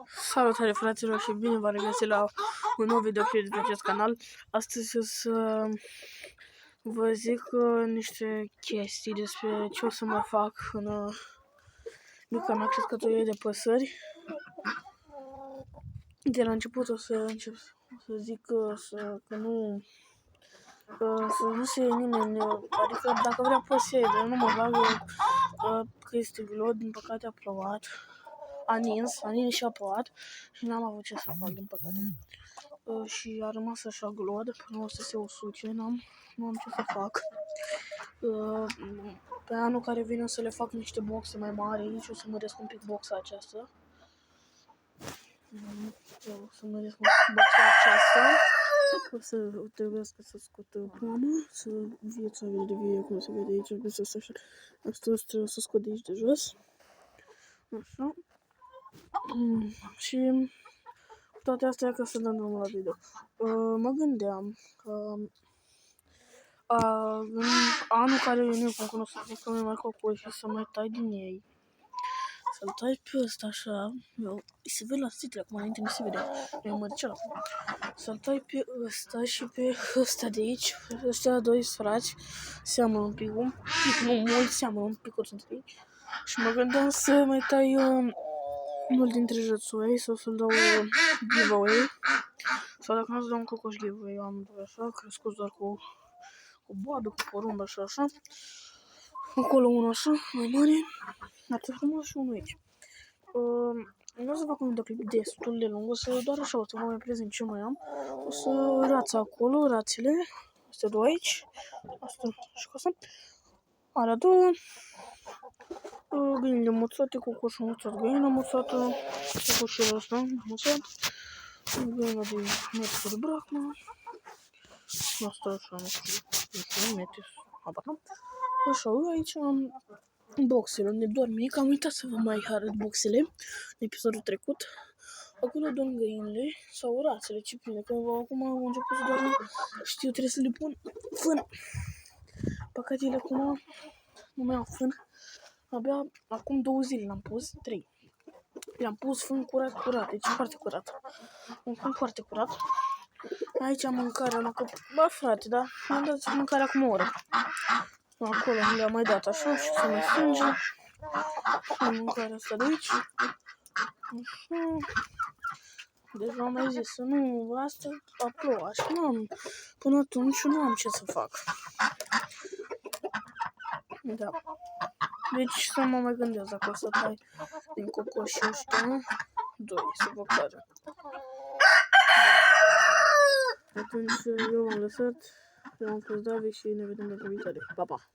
Salutare fraților și bine v-am regăsit la un nou videoclip de pe acest canal. Astăzi o să vă zic niște chestii despre ce o să mă fac în mica mea crescătorie de păsări. De la început o să încep să zic că nu se iei nimeni, adică dacă vrea poți să iei, dar nu mă bag că este glod, din păcate a plouat. A nins și a plouat și n-am avut ce să fac, din păcate. Și a rămas așa glod, până o să se usuce, nu am ce să fac. Pe anul care vine o să le fac niște boxe mai mari aici, o să măresc un pic boxa aceasta. O să trebuiască să scot plama, să viața de vie, cum se vede aici, asta trebuie să scot de aici de jos. Așa. Și cu toate astea, ca să dăm drumul la video. Mă gândeam că în anul care vine, cum o să fac să mai cocoi și să mai tai din ei. Să-l tai pe ăsta așa, se vede la title, acum înainte nu se vede, nu e măricel acum. Să-l tai pe ăsta și pe ăsta de aici, ăștia doi frați, seamănă un pic, nu mult, seamănă un pic între ei. Și mă gândeam să mai tai unul dintre jățoi sau să-l dau giveaway. Sau dacă nu să dau un cocoș giveaway, eu am așa, crescut doar cu boabe, cu porumb și așa. Acolo unul așa, mai mare, atât frumos și unul aici. Nu o să fac un videoclip destul de lung, o să doar așa, o să vă mai prezint ce mai am. O să rața acolo, rațele, astea două aici, asta și cu asta. Alea două, găinile muțate, cocoșul muțat, găina muțată, cocoșul ăsta muțat, găina de metru de bracma, asta așa, nu știu, metru, habar n-am. Așa, aici am boxele unde dorm mic, am uitat să vă mai arăt boxele în episodul trecut. Acolo dorm găinile sau rațele, ce prinde, că acum au început să doarmă, știu, trebuie să le pun fân. Păcatele acum nu mai au fân, abia acum 2 zile l-am pus, 3. Le-am pus fân curat, deci foarte curat. Un fân foarte curat. Aici am mâncarea, bă frate, da, mi-am dat mâncarea acum o oră. Acolo le-am mai dat așa și să mai strânge. Mâncarea asta de aici. Așa. Deci v-am mai zis să nu, asta a plouat și până atunci nu am ce să fac. Da. Deci să mă mai gândesc dacă o să tai din cocoșii ăștia 2, să vă care. Atunci eu am lăsat, eu am fost David și ne vedem data viitoare. Pa, pa!